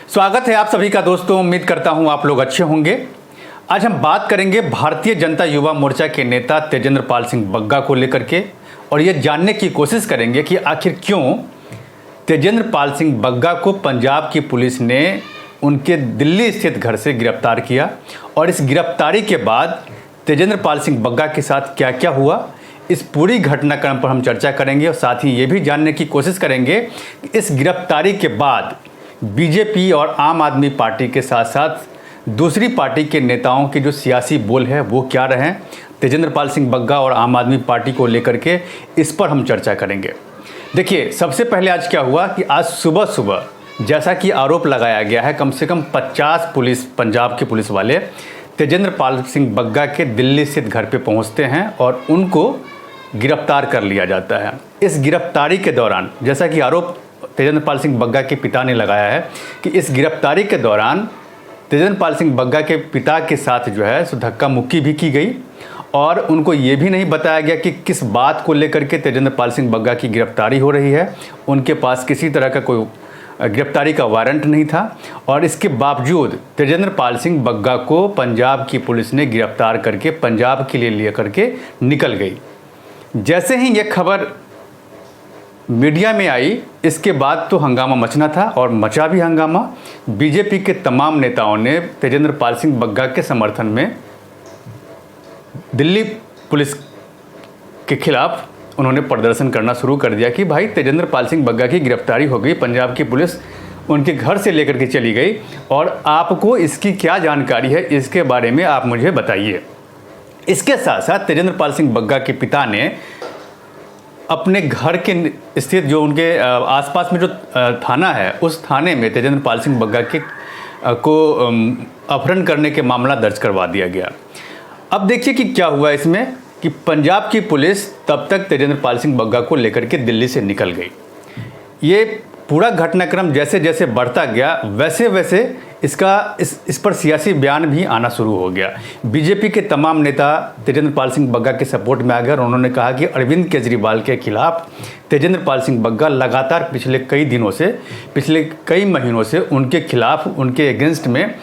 स्वागत है आप सभी का दोस्तों। उम्मीद करता हूं आप लोग अच्छे होंगे। आज हम बात करेंगे भारतीय जनता युवा मोर्चा के नेता तेजेंद्र पाल सिंह बग्गा को लेकर के, और ये जानने की कोशिश करेंगे कि आखिर क्यों तेजेंद्र पाल सिंह बग्गा को पंजाब की पुलिस ने उनके दिल्ली स्थित घर से गिरफ्तार किया, और इस गिरफ्तारी के बाद तेजेंद्र पाल सिंह बग्गा के साथ क्या क्या हुआ, इस पूरी घटनाक्रम पर हम चर्चा करेंगे। और साथ ही ये भी जानने की कोशिश करेंगे कि इस गिरफ्तारी के बाद बीजेपी और आम आदमी पार्टी के साथ साथ दूसरी पार्टी के नेताओं के जो सियासी बोल है वो क्या रहे हैं तेजेंद्र पाल सिंह बग्गा और आम आदमी पार्टी को लेकर के, इस पर हम चर्चा करेंगे। देखिए, सबसे पहले आज क्या हुआ कि आज सुबह सुबह जैसा कि आरोप लगाया गया है, कम से कम 50 पंजाब के पुलिस वाले तेजेंद्र पाल सिंह बग्गा के दिल्ली स्थित घर पे पहुंचते हैं और उनको गिरफ्तार कर लिया जाता है। इस गिरफ्तारी के दौरान, जैसा कि आरोप तेजेंद्र पाल सिंह बग्गा के पिता ने लगाया है कि इस गिरफ्तारी के दौरान तेजेंद्र पाल सिंह बग्गा के पिता के साथ जो है सो धक्का मुक्की भी की गई, और उनको ये भी नहीं बताया गया कि किस बात को लेकर के तेजेंद्र पाल सिंह बग्गा की गिरफ्तारी हो रही है। उनके पास किसी तरह का कोई गिरफ्तारी का वारंट नहीं था, और इसके बावजूद तेजेंद्र पाल सिंह बग्गा को पंजाब की पुलिस ने गिरफ्तार करके पंजाब के लिए ले करके निकल गई। जैसे ही ये खबर मीडिया में आई, इसके बाद तो हंगामा मचना था, और मचा भी हंगामा। बीजेपी के तमाम नेताओं ने तेजेंद्र पाल सिंह बग्गा के समर्थन में दिल्ली पुलिस के खिलाफ उन्होंने प्रदर्शन करना शुरू कर दिया कि भाई तेजेंद्र पाल सिंह बग्गा की गिरफ्तारी हो गई, पंजाब की पुलिस उनके घर से लेकर के चली गई, और आपको इसकी क्या जानकारी है, इसके बारे में आप मुझे बताइए। इसके साथ साथ तेजेंद्र पाल सिंह बग्गा के पिता ने अपने घर के स्थित जो उनके आसपास में जो थाना है, उस थाने में तेजेंद्र पाल सिंह बग्गा को अपहरण करने के मामला दर्ज करवा दिया गया। अब देखिए कि क्या हुआ इसमें कि पंजाब की पुलिस तब तक तेजेंद्र पाल सिंह बग्गा को लेकर के दिल्ली से निकल गई। ये पूरा घटनाक्रम जैसे जैसे बढ़ता गया, वैसे वैसे इस पर सियासी बयान भी आना शुरू हो गया। बीजेपी के तमाम नेता तेजेंद्र पाल सिंह बग्गा के सपोर्ट में आ गए, और उन्होंने कहा कि अरविंद केजरीवाल के खिलाफ तेजेंद्र पाल सिंह बग्गा लगातार पिछले कई महीनों से उनके खिलाफ, उनके अगेंस्ट में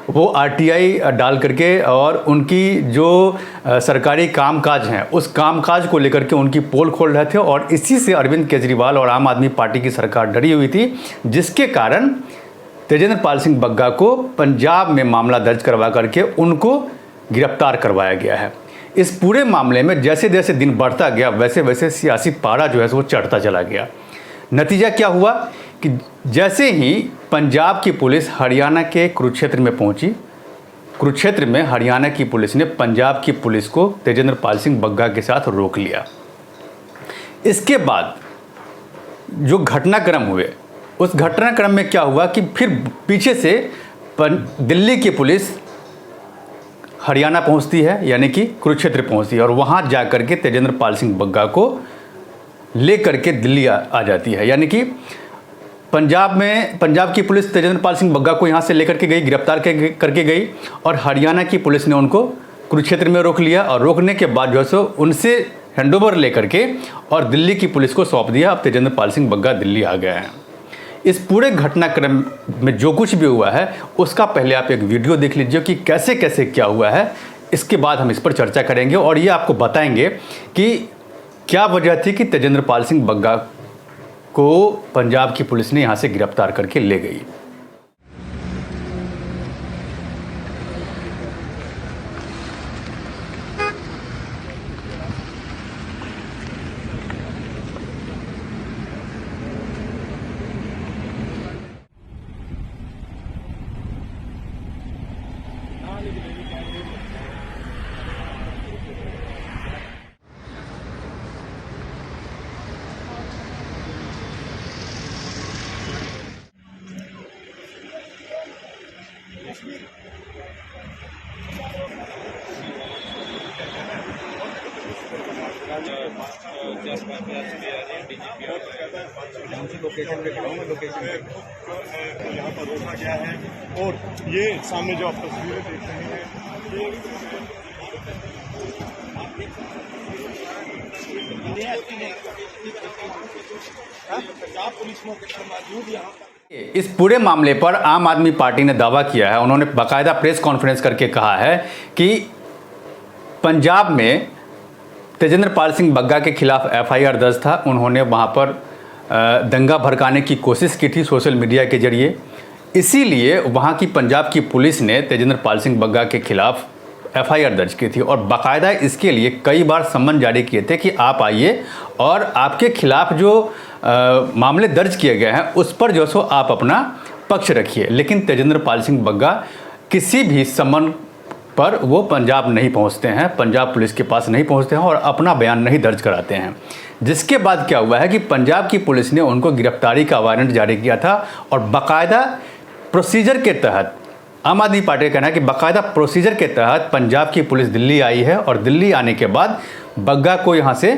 वो आरटीआई डाल करके और उनकी जो सरकारी कामकाज हैं उस कामकाज को लेकर के उनकी पोल खोल रहे थे, और इसी से अरविंद केजरीवाल और आम आदमी पार्टी की सरकार डरी हुई थी, जिसके कारण तेजेंद्र पाल सिंह बग्गा को पंजाब में मामला दर्ज करवा करके उनको गिरफ्तार करवाया गया है। इस पूरे मामले में जैसे जैसे दिन बढ़ता गया, वैसे वैसे सियासी पारा जो है वो चढ़ता चला गया। नतीजा क्या हुआ कि जैसे ही पंजाब की पुलिस हरियाणा के कुरुक्षेत्र में पहुंची, कुरुक्षेत्र में हरियाणा की पुलिस ने पंजाब की पुलिस को तेजेंद्र पाल सिंह बग्गा के साथ रोक लिया। इसके बाद जो घटनाक्रम हुए, उस घटनाक्रम में क्या हुआ कि फिर पीछे से दिल्ली की पुलिस हरियाणा पहुंचती है, यानी कि कुरुक्षेत्र पहुंचती है, और वहां जाकर के तेजेंद्र पाल सिंह बग्गा को लेकर के दिल्ली आ जाती है। यानी कि पंजाब की पुलिस तेजेंद्र पाल सिंह बग्गा को यहाँ से लेकर के गई, गिरफ्तार करके गई, और हरियाणा की पुलिस ने उनको कुरुक्षेत्र में रोक लिया, और रोकने के बाद जो है सो उनसे हैंडओवर लेकर के और दिल्ली की पुलिस को सौंप दिया। अब तेजेंद्र पाल सिंह बग्गा दिल्ली आ गए हैं। इस पूरे घटनाक्रम में जो कुछ भी हुआ है उसका पहले आप एक वीडियो देख लीजिए कि कैसे कैसे क्या हुआ है। इसके बाद हम इस पर चर्चा करेंगे, और ये आपको बताएंगे कि क्या वजह थी कि तेजेंद्र पाल सिंह बग्गा को पंजाब की पुलिस ने यहाँ से गिरफ्तार करके ले गई। लोकेशन पे खड़ा हूँ मैं, लोकेशन यहाँ पर रोका गया है। और ये सामने जो आप तस्वीरें देख रहे हैं, पंजाब पुलिस मौके पर मौजूद यहाँ इस पूरे मामले पर आम आदमी पार्टी ने दावा किया है, उन्होंने बाकायदा प्रेस कॉन्फ्रेंस करके कहा है कि पंजाब में तेजेंद्र पाल सिंह बग्गा के खिलाफ एफआईआर दर्ज था। उन्होंने वहाँ पर दंगा भड़काने की कोशिश की थी सोशल मीडिया के जरिए, इसीलिए वहाँ की पंजाब की पुलिस ने तेजेंद्र पाल सिंह बग्गा के खिलाफ एफआईआर दर्ज की थी और बाकायदा इसके लिए कई बार सम्मन जारी किए थे कि आप आइए और आपके खिलाफ जो मामले दर्ज किए गए हैं उस पर जो सो आप अपना पक्ष रखिए। लेकिन तेजेंद्र पाल सिंह बग्गा किसी भी सम्मन पर वो पंजाब नहीं पहुंचते हैं, पंजाब पुलिस के पास नहीं पहुंचते हैं और अपना बयान नहीं दर्ज कराते हैं। जिसके बाद क्या हुआ है कि पंजाब की पुलिस ने उनको गिरफ्तारी का वारंट जारी किया था और बाकायदा प्रोसीजर के तहत, आम आदमी पार्टी का कहना है कि बाकायदा प्रोसीजर के तहत पंजाब की पुलिस दिल्ली आई है और दिल्ली आने के बाद बग्गा को यहाँ से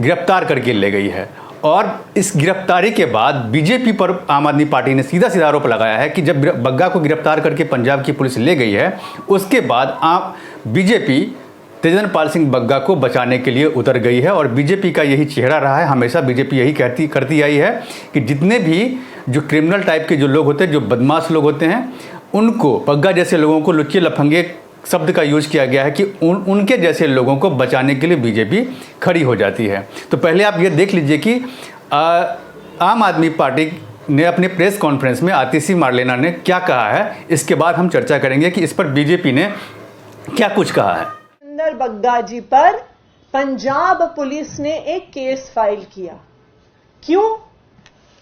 गिरफ्तार करके ले गई है। और इस गिरफ्तारी के बाद बीजेपी पर आम आदमी पार्टी ने सीधा सीधा आरोप लगाया है कि जब बग्गा को गिरफ्तार करके पंजाब की पुलिस ले गई है उसके बाद बीजेपी तेजेंद्र पाल सिंह बग्गा को बचाने के लिए उतर गई है। और बीजेपी का यही चेहरा रहा है, हमेशा बीजेपी यही करती आई है कि जितने भी जो क्रिमिनल टाइप के जो लोग होते हैं, जो बदमाश लोग होते हैं, उनको, बग्गा जैसे लोगों को लुच्चे लफंगे शब्द का यूज किया गया है कि उनके जैसे लोगों को बचाने के लिए बीजेपी खड़ी हो जाती है। तो पहले आप ये देख लीजिए कि आम आदमी पार्टी ने अपने प्रेस कॉन्फ्रेंस में आतिशी मार्लेना ने क्या कहा है, इसके बाद हम चर्चा करेंगे कि इस पर बीजेपी ने क्या कुछ कहा है। तेजेंद्र बग्गा जी पर पंजाब पुलिस ने एक केस फाइल किया। क्यों?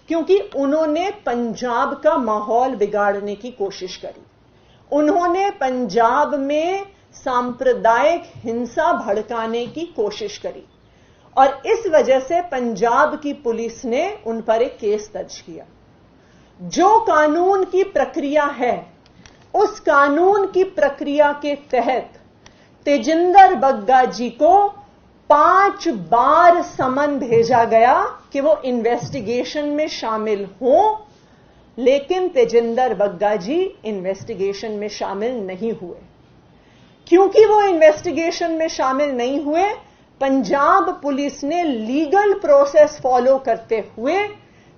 क्योंकि उन्होंने पंजाब का माहौल बिगाड़ने की कोशिश करी। उन्होंने पंजाब में सांप्रदायिक हिंसा भड़काने की कोशिश करी और इस वजह से पंजाब की पुलिस ने उन पर एक केस दर्ज किया। जो कानून की प्रक्रिया है, उस कानून की प्रक्रिया के तहत तेजिंदर बग्गा जी को 5 बार समन भेजा गया कि वो इन्वेस्टिगेशन में शामिल हों, लेकिन तेजिंदर बग्गा जी इन्वेस्टिगेशन में शामिल नहीं हुए। क्योंकि वो इन्वेस्टिगेशन में शामिल नहीं हुए, पंजाब पुलिस ने लीगल प्रोसेस फॉलो करते हुए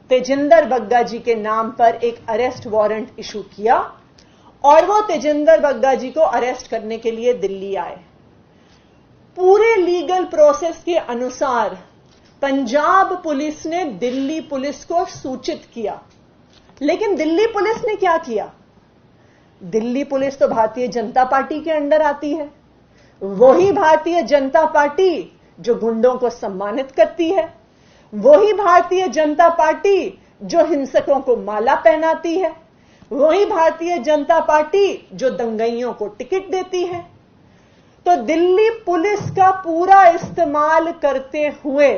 तेजिंदर बग्गा जी के नाम पर एक अरेस्ट वारंट इशू किया और वो तेजिंदर बग्गा जी को अरेस्ट करने के लिए दिल्ली आए। पूरे लीगल प्रोसेस के अनुसार पंजाब पुलिस ने दिल्ली पुलिस को सूचित किया, लेकिन दिल्ली पुलिस ने क्या किया? दिल्ली पुलिस तो भारतीय जनता पार्टी के अंडर आती है। वही भारतीय जनता पार्टी जो गुंडों को सम्मानित करती है, वही भारतीय जनता पार्टी जो हिंसकों को माला पहनाती है, वही भारतीय जनता पार्टी जो दंगइयों को टिकट देती है। तो दिल्ली पुलिस का पूरा इस्तेमाल करते हुए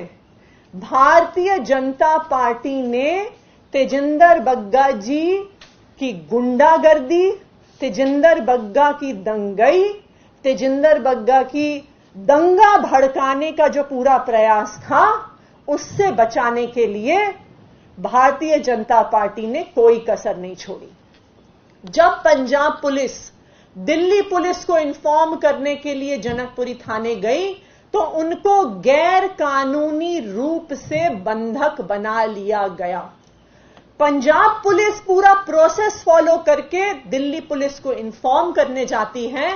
भारतीय जनता पार्टी ने तेजिंदर बग्गा जी की गुंडागर्दी, तेजिंदर बग्गा की दंगई, तेजिंदर बग्गा की दंगा भड़काने का जो पूरा प्रयास था, उससे बचाने के लिए भारतीय जनता पार्टी ने कोई कसर नहीं छोड़ी। जब पंजाब पुलिस दिल्ली पुलिस को इन्फॉर्म करने के लिए जनकपुरी थाने गई तो उनको गैर कानूनी रूप से बंधक बना लिया गया। पंजाब पुलिस पूरा प्रोसेस फॉलो करके दिल्ली पुलिस को इन्फॉर्म करने जाती है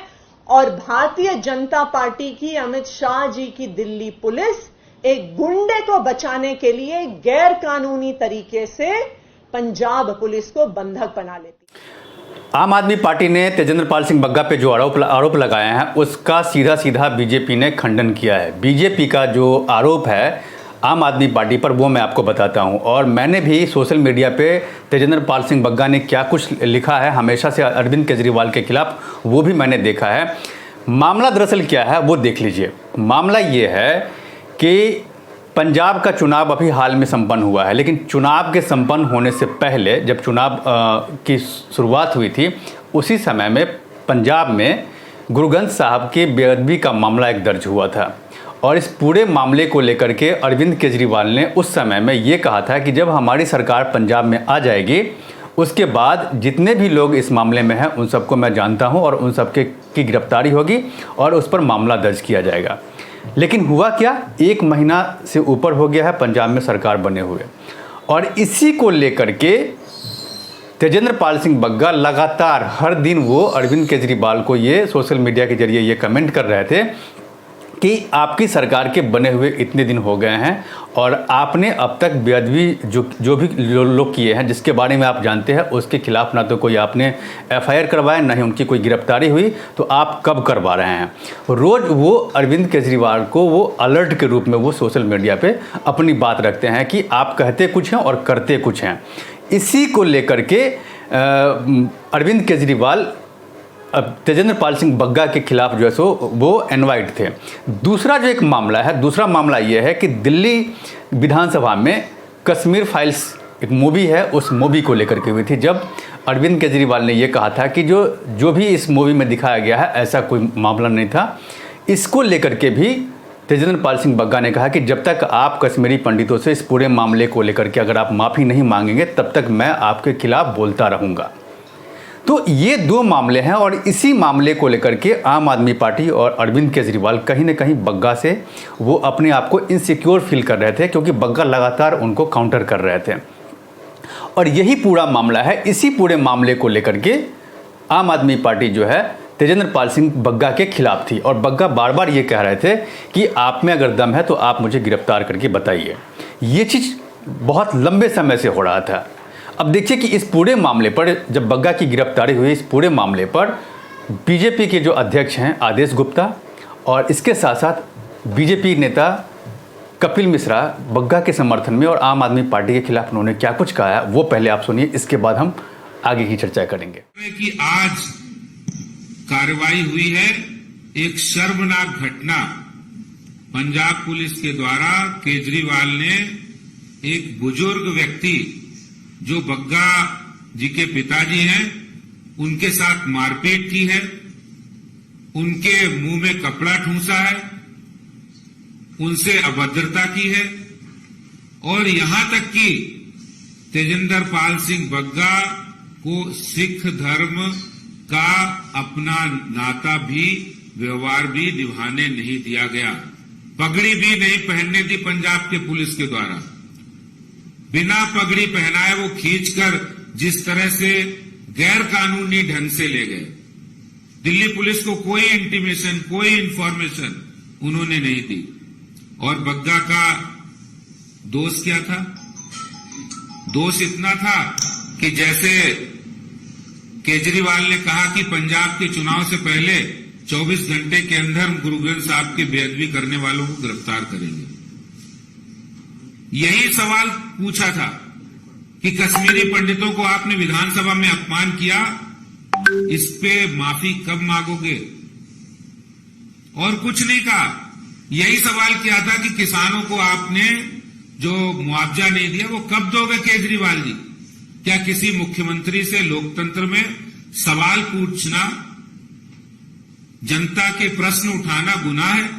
और भारतीय जनता पार्टी की, अमित शाह जी की दिल्ली पुलिस एक गुंडे को बचाने के लिए गैर कानूनी तरीके से पंजाब पुलिस को बंधक बना लेती। आम आदमी पार्टी ने तेजेंद्र पाल सिंह बग्गा पे जो आरोप लगाए हैं उसका सीधा सीधा बीजेपी ने खंडन किया है। बीजेपी का जो आरोप है आम आदमी पार्टी पर वो मैं आपको बताता हूं, और मैंने भी सोशल मीडिया पे तेजेंद्र पाल सिंह बग्गा ने क्या कुछ लिखा है हमेशा से अरविंद केजरीवाल के खिलाफ, वो भी मैंने देखा है। मामला दरअसल क्या है वो देख लीजिए। मामला ये है कि पंजाब का चुनाव अभी हाल में संपन्न हुआ है, लेकिन चुनाव के संपन्न होने से पहले जब चुनाव की शुरुआत हुई थी उसी समय में पंजाब में गुरु ग्रंथ साहब की बेअदबी का मामला एक दर्ज हुआ था। और इस पूरे मामले को लेकर के अरविंद केजरीवाल ने उस समय में ये कहा था कि जब हमारी सरकार पंजाब में आ जाएगी उसके बाद जितने भी लोग इस मामले में हैं उन सबको मैं जानता हूं और उन सबके की गिरफ्तारी होगी और उस पर मामला दर्ज किया जाएगा। लेकिन हुआ क्या, 1 महीना से ऊपर हो गया है पंजाब में सरकार बने हुए, और इसी को लेकर के तेजेंद्र पाल सिंह बग्गा लगातार हर दिन वो अरविंद केजरीवाल को ये सोशल मीडिया के जरिए ये कमेंट कर रहे थे कि आपकी सरकार के बने हुए इतने दिन हो गए हैं और आपने अब तक बेअदबी जो भी लोग किए हैं जिसके बारे में आप जानते हैं उसके खिलाफ ना तो कोई आपने एफआईआर करवाया ना ही उनकी कोई गिरफ्तारी हुई, तो आप कब करवा रहे हैं। रोज़ वो अरविंद केजरीवाल को वो अलर्ट के रूप में वो सोशल मीडिया पे अपनी बात रखते हैं कि आप कहते कुछ हैं और करते कुछ हैं। इसी को लेकर के अरविंद केजरीवाल अब तेजेंद्र पाल सिंह बग्गा के खिलाफ जो है सो वो इनवाइट थे। दूसरा जो एक मामला है, दूसरा मामला ये है कि दिल्ली विधानसभा में कश्मीर फाइल्स एक मूवी है, उस मूवी को लेकर के हुई थी, जब अरविंद केजरीवाल ने ये कहा था कि जो भी इस मूवी में दिखाया गया है ऐसा कोई मामला नहीं था। इसको लेकर के भी तेजेंद्र पाल सिंह बग्गा ने कहा कि जब तक आप कश्मीरी पंडितों से इस पूरे मामले को लेकर के अगर आप माफ़ी नहीं मांगेंगे तब तक मैं आपके खिलाफ बोलता रहूँगा। तो ये दो मामले हैं और इसी मामले को लेकर के आम आदमी पार्टी और अरविंद केजरीवाल कहीं ना कहीं बग्गा से वो अपने आप को इनसिक्योर फील कर रहे थे, क्योंकि बग्गा लगातार उनको काउंटर कर रहे थे। और यही पूरा मामला है। इसी पूरे मामले को लेकर के आम आदमी पार्टी जो है तेजेंद्र पाल सिंह बग्गा के खिलाफ थी और बग्गा बार बार ये कह रहे थे कि आप में अगर दम है तो आप मुझे गिरफ्तार करके बताइए। ये चीज़ बहुत लंबे समय से हो रहा था। अब देखिए कि इस पूरे मामले पर जब बग्गा की गिरफ्तारी हुई, इस पूरे मामले पर बीजेपी के जो अध्यक्ष हैं आदेश गुप्ता और इसके साथ साथ बीजेपी नेता कपिल मिश्रा बग्गा के समर्थन में और आम आदमी पार्टी के खिलाफ उन्होंने क्या कुछ कहा है वो पहले आप सुनिए, इसके बाद हम आगे की चर्चा करेंगे। कि आज कार्रवाई हुई है एक शर्मनाक घटना। पंजाब पुलिस के द्वारा केजरीवाल ने एक बुजुर्ग व्यक्ति जो बग्गा जी के पिताजी हैं उनके साथ मारपीट की है, उनके मुंह में कपड़ा ठूंसा है, उनसे अभद्रता की है और यहां तक कि तेजेंद्र पाल सिंह बग्गा को सिख धर्म का अपना नाता भी व्यवहार भी निभाने नहीं दिया गया। पगड़ी भी नहीं पहनने दी पंजाब के पुलिस के द्वारा। बिना पगड़ी पहनाए वो खींचकर जिस तरह से गैर कानूनी ढंग से ले गए। दिल्ली पुलिस को कोई इंटीमेशन, कोई इंफॉर्मेशन उन्होंने नहीं दी। और बग्गा का दोष क्या था? दोष इतना था कि जैसे केजरीवाल ने कहा कि पंजाब के चुनाव से पहले 24 घंटे के अंदर हम गुरु ग्रंथ साहब की बेअदबी करने वालों को गिरफ्तार करेंगे। यही सवाल पूछा था कि कश्मीरी पंडितों को आपने विधानसभा में अपमान किया, इस पे माफी कब मांगोगे? और कुछ नहीं कहा। यही सवाल किया था कि किसानों को आपने जो मुआवजा नहीं दिया वो कब दोगे केजरीवाल जी? क्या किसी मुख्यमंत्री से लोकतंत्र में सवाल पूछना, जनता के प्रश्न उठाना गुनाह है?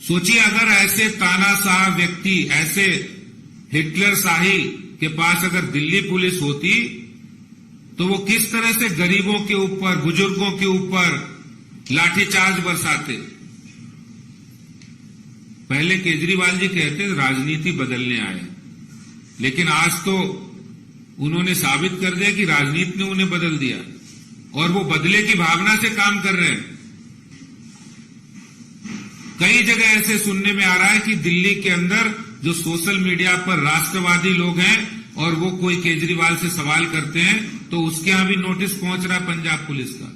सोचिए अगर ऐसे तानाशाह व्यक्ति, ऐसे हिटलर शाही के पास अगर दिल्ली पुलिस होती तो वो किस तरह से गरीबों के ऊपर, बुजुर्गों के ऊपर लाठीचार्ज बरसाते। पहले केजरीवाल जी कहते राजनीति बदलने आए, लेकिन आज तो उन्होंने साबित कर दिया कि राजनीति ने उन्हें बदल दिया और वो बदले की भावना से काम कर रहे हैं। कई जगह ऐसे सुनने में आ रहा है कि दिल्ली के अंदर जो सोशल मीडिया पर राष्ट्रवादी लोग हैं और वो कोई केजरीवाल से सवाल करते हैं तो उसके यहां भी नोटिस पहुंच रहा है पंजाब पुलिस का।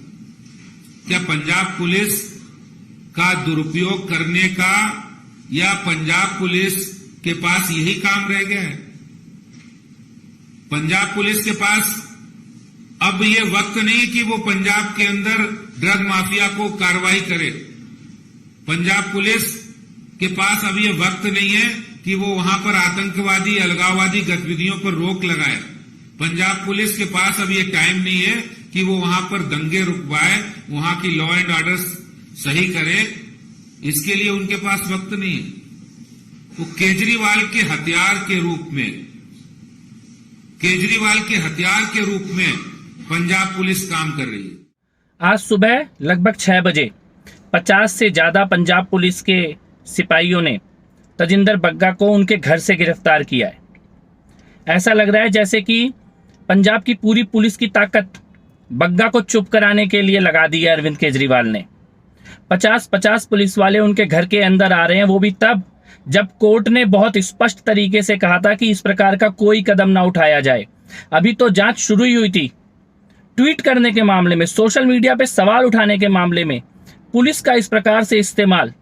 क्या पंजाब पुलिस का दुरुपयोग करने का या पंजाब पुलिस के पास यही काम रह गया है? पंजाब पुलिस के पास अब ये वक्त नहीं कि वो पंजाब के अंदर ड्रग माफिया को कार्रवाई करे। पंजाब पुलिस के पास अब ये वक्त नहीं है कि वो वहां पर आतंकवादी, अलगाववादी गतिविधियों पर रोक लगाए। पंजाब पुलिस के पास अब ये टाइम नहीं है कि वो वहां पर दंगे रुकवाए, वहां की लॉ एंड ऑर्डर सही करे। इसके लिए उनके पास वक्त नहीं है। वो केजरीवाल के हथियार के रूप में पंजाब पुलिस काम कर रही है। आज सुबह लगभग 6 बजे 50 से ज्यादा पंजाब पुलिस के सिपाहियों ने तेजिंदर बग्गा को उनके घर से गिरफ्तार किया है। ऐसा लग रहा है जैसे कि पंजाब की पूरी पुलिस की ताकत बग्गा को चुप कराने के लिए लगा दी है अरविंद केजरीवाल ने। 50-50 पुलिस वाले उनके घर के अंदर आ रहे हैं, वो भी तब जब कोर्ट ने बहुत स्पष्ट तरीके से कहा था कि इस प्रकार का कोई कदम ना उठाया जाए। अभी तो जांच शुरू ही हुई थी। ट्वीट करने के मामले में, सोशल मीडिया पे सवाल उठाने के मामले में पुलिस का इस प्रकार से इस्तेमाल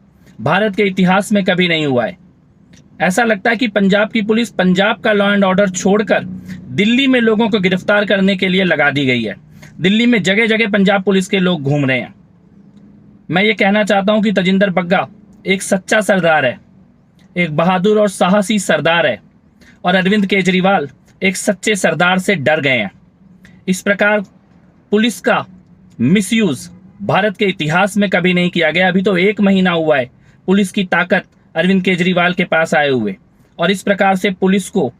भारत के इतिहास में कभी नहीं हुआ है। ऐसा लगता है कि पंजाब की पुलिस पंजाब का लॉ एंड ऑर्डर छोड़कर दिल्ली में लोगों को गिरफ्तार करने के लिए लगा दी गई है। दिल्ली में जगह जगह पंजाब पुलिस के लोग घूम रहे हैं। मैं ये कहना चाहता हूं कि तेजिंदर बग्गा एक सच्चा सरदार है, एक बहादुर और साहसी सरदार है, और अरविंद केजरीवाल एक सच्चे सरदार से डर गए हैं। इस प्रकार पुलिस का मिसयूज भारत के इतिहास में कभी नहीं किया गया। अभी तो 1 महीना हुआ है पुलिस की ताकत अरविंद केजरीवाल के पास आए हुए, और इस प्रकार से पुलिस को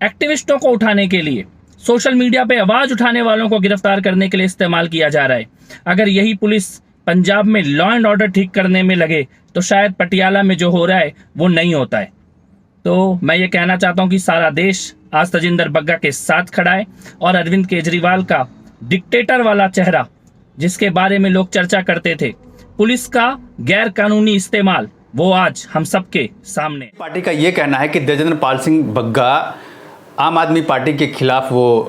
एक्टिविस्टों को उठाने के लिए, सोशल मीडिया पे आवाज उठाने वालों को गिरफ्तार करने के लिए इस्तेमाल किया जा रहा है। अगर यही पुलिस पंजाब में लॉ एंड ऑर्डर ठीक करने में लगे तो शायद पटियाला में जो हो रहा है वो नहीं होता है। तो मैं ये कहना चाहता हूं कि सारा देश आज तेजिंदर बग्गा के साथ खड़ा है, और अरविंद केजरीवाल का डिक्टेटर वाला चेहरा, जिसके बारे में लोग चर्चा करते थे, पुलिस का गैर कानूनी इस्तेमाल, वो आज हम सबके सामने। पार्टी का ये कहना है कि तेजिंदर पाल सिंह बग्गा आम आदमी पार्टी के खिलाफ वो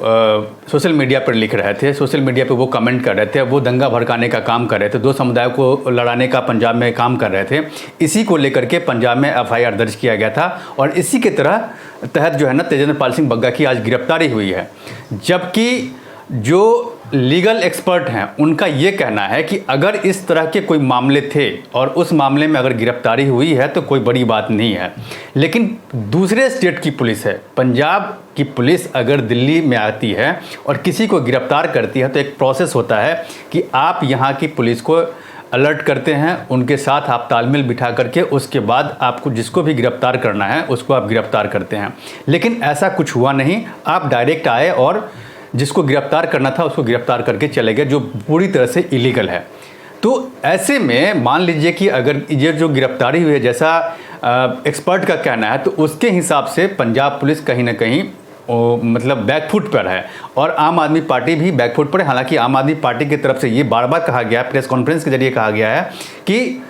सोशल मीडिया पर लिख रहे थे, सोशल मीडिया पे वो कमेंट कर रहे थे, वो दंगा भड़काने का काम कर रहे थे, 2 समुदायों को लड़ाने का पंजाब में काम कर रहे थे। इसी को लेकर के पंजाब में FIR दर्ज किया गया था, और इसी के तहत जो है ना तेजिंदर पाल सिंह बग्गा की आज गिरफ्तारी हुई है। जबकि जो लीगल एक्सपर्ट हैं उनका ये कहना है कि अगर इस तरह के कोई मामले थे और उस मामले में अगर गिरफ्तारी हुई है तो कोई बड़ी बात नहीं है। लेकिन दूसरे स्टेट की पुलिस है, पंजाब की पुलिस अगर दिल्ली में आती है और किसी को गिरफ्तार करती है तो एक प्रोसेस होता है कि आप यहाँ की पुलिस को अलर्ट करते हैं, उनके साथ आप तालमेल बिठा करके उसके बाद आपको जिसको भी गिरफ्तार करना है उसको आप गिरफ्तार करते हैं। लेकिन ऐसा कुछ हुआ नहीं, आप डायरेक्ट आए और जिसको गिरफ्तार करना था उसको गिरफ्तार करके चले गए, जो पूरी तरह से इलीगल है। तो ऐसे में मान लीजिए कि अगर ये जो गिरफ्तारी हुई है, जैसा एक्सपर्ट का कहना है, तो उसके हिसाब से पंजाब पुलिस कहीं ना कहीं मतलब बैकफुट पर है, और आम आदमी पार्टी भी बैकफुट पर है। हालांकि आम आदमी पार्टी की तरफ से ये बार बार कहा गया, प्रेस कॉन्फ्रेंस के जरिए कहा गया है कि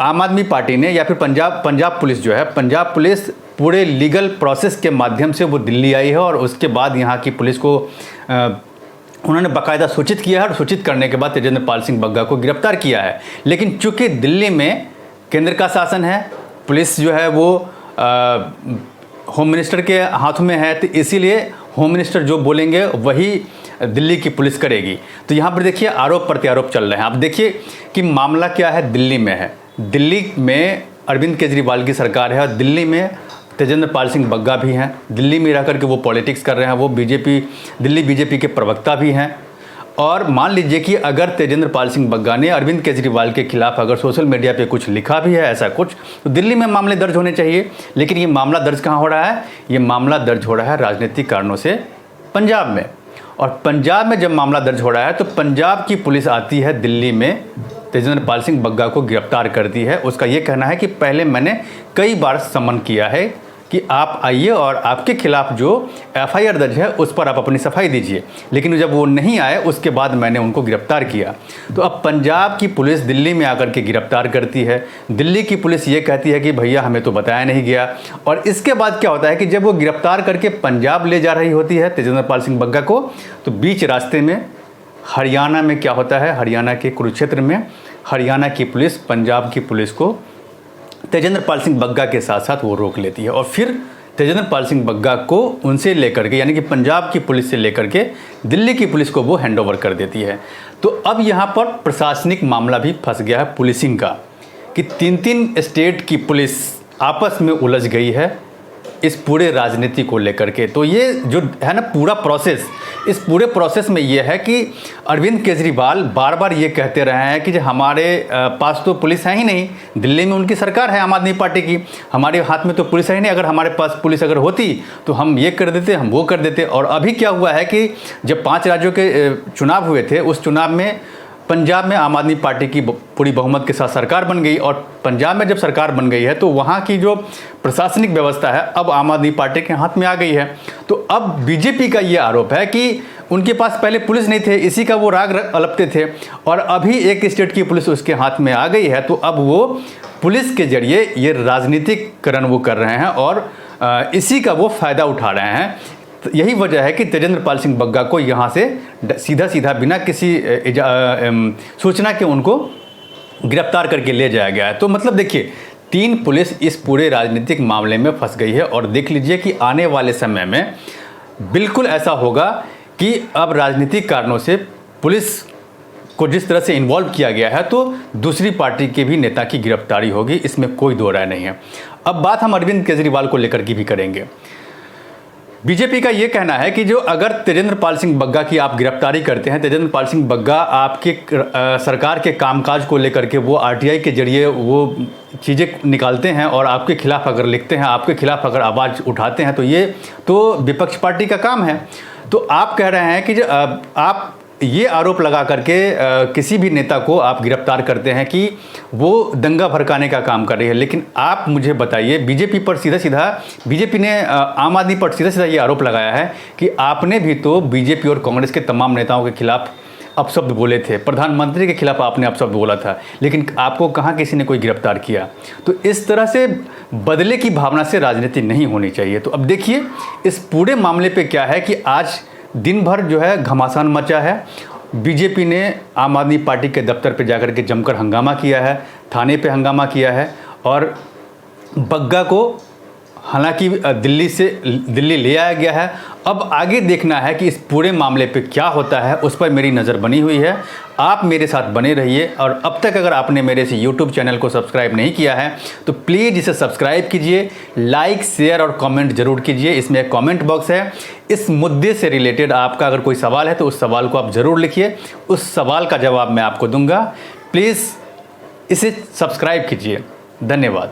आम आदमी पार्टी ने या फिर पंजाब पुलिस जो है, पंजाब पुलिस पूरे लीगल प्रोसेस के माध्यम से वो दिल्ली आई है, और उसके बाद यहाँ की पुलिस को उन्होंने बाकायदा सूचित किया है, और सूचित करने के बाद तेजिंदर पाल सिंह बग्गा को गिरफ्तार किया है। लेकिन चूंकि दिल्ली में केंद्र का शासन है, पुलिस जो है वो होम मिनिस्टर के हाथों में है, तो इसीलिए होम मिनिस्टर जो बोलेंगे वही दिल्ली की पुलिस करेगी। तो यहाँ पर देखिए आरोप प्रत्यारोप चल रहे हैं। आप देखिए कि मामला क्या है, दिल्ली में है, दिल्ली में अरविंद केजरीवाल की सरकार है, और दिल्ली में तेजिंदर पाल सिंह बग्गा भी हैं, दिल्ली में रह करके वो पॉलिटिक्स कर रहे हैं, वो दिल्ली बीजेपी के प्रवक्ता भी हैं। और मान लीजिए कि अगर तेजिंदर पाल सिंह बग्गा ने अरविंद केजरीवाल के खिलाफ अगर सोशल मीडिया पे कुछ लिखा भी है ऐसा कुछ, तो दिल्ली में मामले दर्ज होने चाहिए। लेकिन ये मामला दर्ज कहाँ हो रहा है? ये मामला दर्ज हो रहा है राजनीतिक कारणों से पंजाब में। और पंजाब में जब मामला दर्ज हो रहा है तो पंजाब की पुलिस आती है दिल्ली में, तेजिंदर पाल सिंह बग्गा को गिरफ्तार करती है। उसका ये कहना है कि पहले मैंने कई बार समन किया है कि आप आइए और आपके खिलाफ जो FIR दर्ज है उस पर आप अपनी सफाई दीजिए, लेकिन जब वो नहीं आए उसके बाद मैंने उनको गिरफ्तार किया। तो अब पंजाब की पुलिस दिल्ली में आकर के गिरफ्तार करती है, दिल्ली की पुलिस ये कहती है कि भैया हमें तो बताया नहीं गया। और इसके बाद क्या होता है कि जब वो गिरफ्तार करके पंजाब ले जा रही होती है तेजिंदर पाल सिंह बग्गा को, तो बीच रास्ते में हरियाणा में क्या होता है, हरियाणा के कुरुक्षेत्र में हरियाणा की पुलिस पंजाब की पुलिस को तेजिंदर पाल सिंह बग्गा के साथ साथ वो रोक लेती है, और फिर तेजिंदर पाल सिंह बग्गा को उनसे लेकर के यानी कि पंजाब की पुलिस से लेकर के दिल्ली की पुलिस को वो हैंडओवर कर देती है। तो अब यहाँ पर प्रशासनिक मामला भी फंस गया है पुलिसिंग का, कि 3 स्टेट की पुलिस आपस में उलझ गई है इस पूरे राजनीति को लेकर के। तो ये जो है ना पूरा प्रोसेस, इस पूरे प्रोसेस में ये है कि अरविंद केजरीवाल बार बार ये कहते रहे हैं कि हमारे पास तो पुलिस है ही नहीं, दिल्ली में उनकी सरकार है आम आदमी पार्टी की, हमारे हाथ में तो पुलिस है ही नहीं, अगर हमारे पास पुलिस अगर होती तो हम ये कर देते, हम वो कर देते। और अभी क्या हुआ है कि जब 5 राज्यों के चुनाव हुए थे, उस चुनाव में पंजाब में आम आदमी पार्टी की पूरी बहुमत के साथ सरकार बन गई, और पंजाब में जब सरकार बन गई है तो वहाँ की जो प्रशासनिक व्यवस्था है अब आम आदमी पार्टी के हाथ में आ गई है। तो अब बीजेपी का ये आरोप है कि उनके पास पहले पुलिस नहीं थे, इसी का वो राग अलपते थे, और अभी एक स्टेट की पुलिस उसके हाथ में आ गई है, तो अब वो पुलिस के जरिए ये राजनीतिकरण वो कर रहे हैं और इसी का वो फ़ायदा उठा रहे हैं। तो यही वजह है कि तेजेंद्र पाल सिंह बग्गा को यहाँ से सीधा सीधा बिना किसी सूचना के उनको गिरफ्तार करके ले जाया गया है। तो मतलब देखिए, 3 पुलिस इस पूरे राजनीतिक मामले में फंस गई है, और देख लीजिए कि आने वाले समय में बिल्कुल ऐसा होगा कि अब राजनीतिक कारणों से पुलिस को जिस तरह से इन्वॉल्व किया गया है तो दूसरी पार्टी के भी नेता की गिरफ्तारी होगी, इसमें कोई दो राय नहीं है। अब बात हम अरविंद केजरीवाल को लेकर की भी करेंगे। बीजेपी का ये कहना है कि जो अगर तेजेंद्र पाल सिंह बग्गा की आप गिरफ्तारी करते हैं, तेजेंद्र पाल सिंह बग्गा आपके सरकार के कामकाज को लेकर के वो आरटीआई के जरिए वो चीज़ें निकालते हैं और आपके खिलाफ अगर लिखते हैं, आपके खिलाफ अगर आवाज़ उठाते हैं, तो ये तो विपक्ष पार्टी का काम है। तो आप कह रहे हैं कि जो आप ये आरोप लगा करके किसी भी नेता को आप गिरफ्तार करते हैं कि वो दंगा भड़काने का काम कर रही है, लेकिन आप मुझे बताइए, बीजेपी पर बीजेपी ने आम आदमी पर सीधा सीधा ये आरोप लगाया है कि आपने भी तो बीजेपी और कांग्रेस के तमाम नेताओं के खिलाफ अपशब्द बोले थे, प्रधानमंत्री के खिलाफ आपने अपशब्द बोला था, लेकिन आपको कहाँ किसी ने कोई गिरफ्तार किया। तो इस तरह से बदले की भावना से राजनीति नहीं होनी चाहिए। तो अब देखिए इस पूरे मामले पे क्या है कि आज दिन भर जो है घमासान मचा है। बीजेपी ने आम आदमी पार्टी के दफ्तर पे जाकर के जमकर हंगामा किया है, थाने पे हंगामा किया है, और बग्गा को हालांकि दिल्ली ले आया गया है। अब आगे देखना है कि इस पूरे मामले पे क्या होता है, उस पर मेरी नज़र बनी हुई है। आप मेरे साथ बने रहिए, और अब तक अगर आपने मेरे से YouTube चैनल को सब्सक्राइब नहीं किया है तो प्लीज़ इसे सब्सक्राइब कीजिए, लाइक शेयर और कमेंट ज़रूर कीजिए। इसमें एक कमेंट बॉक्स है, इस मुद्दे से रिलेटेड आपका अगर कोई सवाल है तो उस सवाल को आप ज़रूर लिखिए, उस सवाल का जवाब मैं आपको दूंगा। प्लीज़ इसे सब्सक्राइब कीजिए। धन्यवाद।